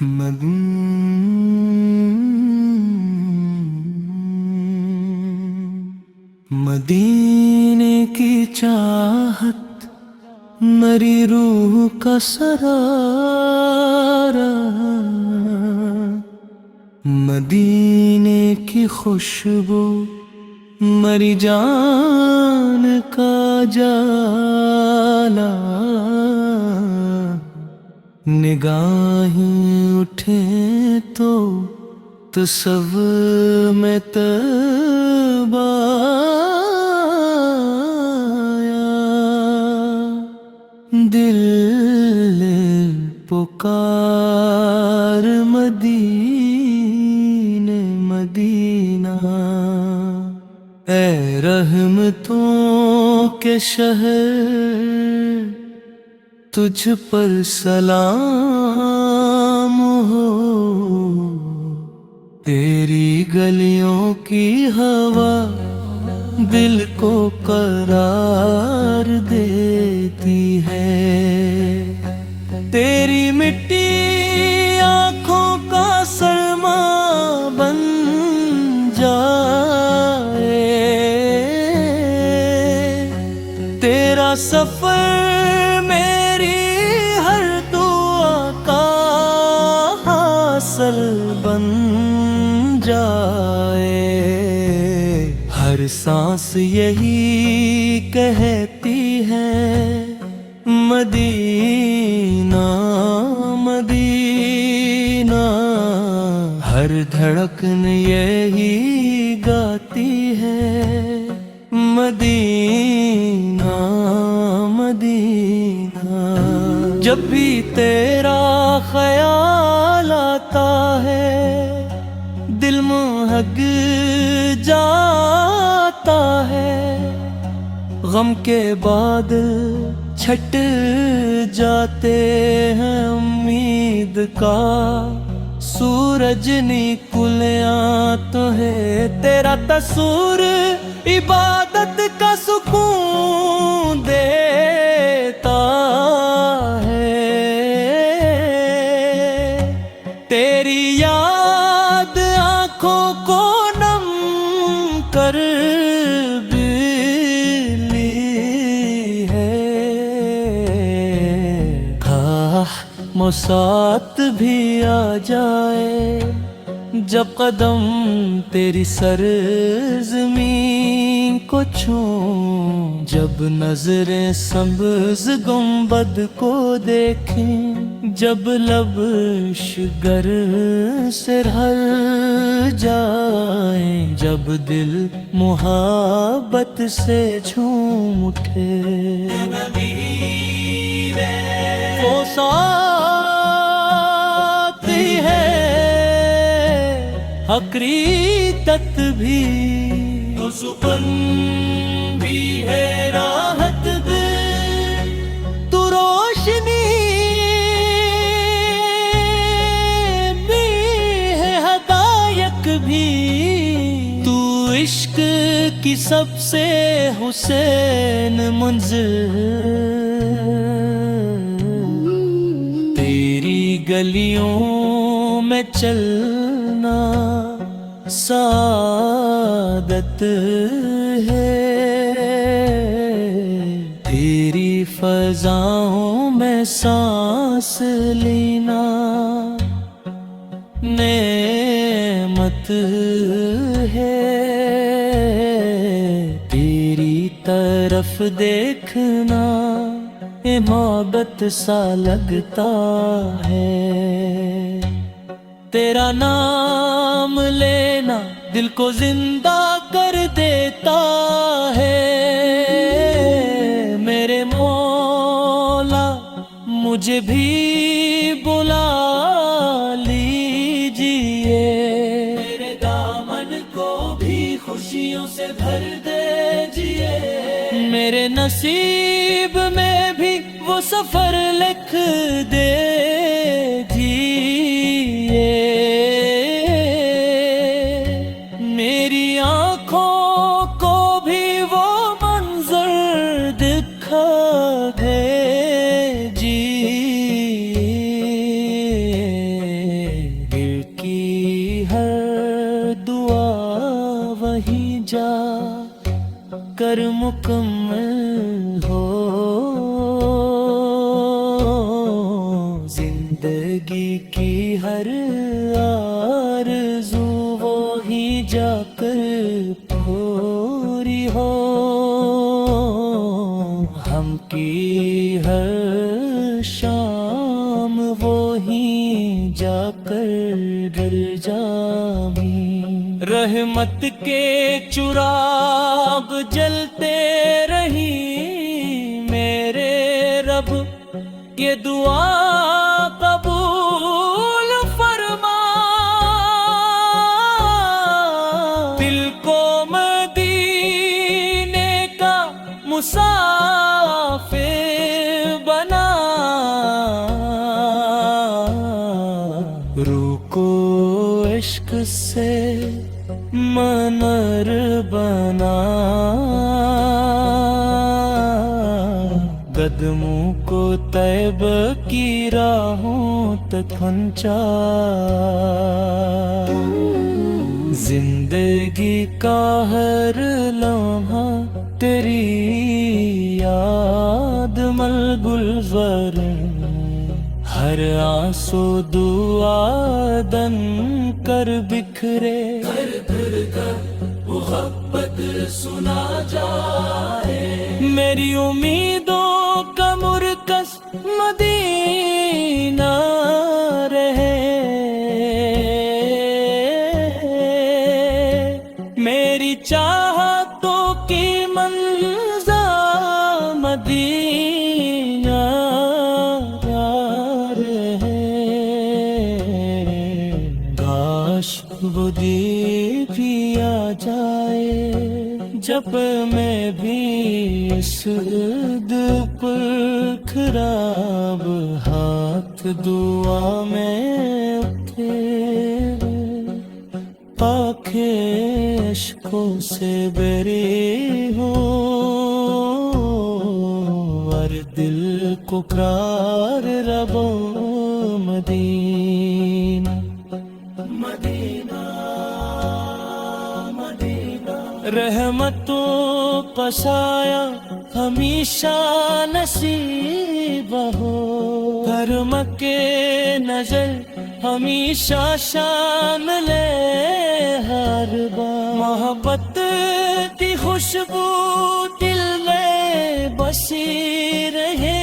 مدینے کی چاہت مری روح کا سرارا، مدینے کی خوشبو مری جان کا جالا، نگاہیں اٹھیں تو تصور میں تبایا، دل پکار مدینے مدینہ، اے رحمتوں کے شہر تجھ پر سلام ہو، تیری گلیوں کی ہوا دل کو قرار دیتی ہے، تیری مٹی آنکھوں کا سرما بن جائے، تیرا سفر بن جائے، ہر سانس یہی کہتی ہے مدینہ مدینہ، ہر دھڑکن یہی گاتی ہے مدینہ مدینہ، جب بھی تیرا خیال آتا ہے دل مہک جاتا ہے، غم کے بادل چھٹ جاتے ہیں، امید کا سورج نکلیاں تو ہے، تیرا تصور عبادت کا سکون دیتا ہے، تیری یاد آنکھوں کو نم کر لی ہے، کاش موسات بھی آ جائے جب قدم تیری سرزمین کو چھوں، جب نظریں سبز گنبد کو دیکھیں، جب لب شگر سے بھر جائیں، جب دل محبت سے جھوم اٹھے، وہ ساتھ ہے حقیقت بھی، تو سکون بھی ہے راحت بھی، تو روشنی بھی ہے حقائق بھی، تو عشق کی سب سے حسین منظر، تیری گلیوں میں چلنا سعادت ہے، تیری فضاؤں میں سانس لینا نعمت ہے، تیری طرف دیکھنا عبادت سا لگتا ہے، تیرا نام لینا دل کو زندہ کر دیتا ہے، میرے مولا مجھے بھی بلا لیجئے، میرے دامن کو بھی خوشیوں سے بھر دیجئے، میرے نصیب میں بھی وہ سفر لکھ دیجئے، میری آنکھوں کو بھی وہ منظر دکھا دیجئے۔ کی ہر آرزو وہ ہی جا کر پوری ہو، ہم کی ہر شام وہی جا کر ڈر جامی۔ رحمت کے چراغ جلتے رہی میرے رب، یہ دعا قبول فرما۔ دل کو مدینے کا مسافر بنا، روح کو عشق سے منر بنا، قدموں کو طیب کی راہوں تک پہنچا۔ زندگی کا ہر لمحہ تیری یاد مل گلزار، ہر آنسو دعا دن کر بکھرے، گھر گھر کر محبت سنا جائے۔ میری امیدوں کا مرکز مدینہ رہے، میری چاہتوں کی منزل مدینہ رہے۔ کاش وہ دن بھی آ جائے جب میں بھی اس دل پر خراب ہاتھ دعا میں اٹھے، آنکھیں اشکوں سے بری ہو اور دل کو قرار ربو مدینہ مدینہ مدینہ۔ رحمتوں کا سایہ ہمیشہ نصیب ہو، کرم کے نظر ہمیشہ شامل ہر بار، محبت کی خوشبو دل میں بسی رہے،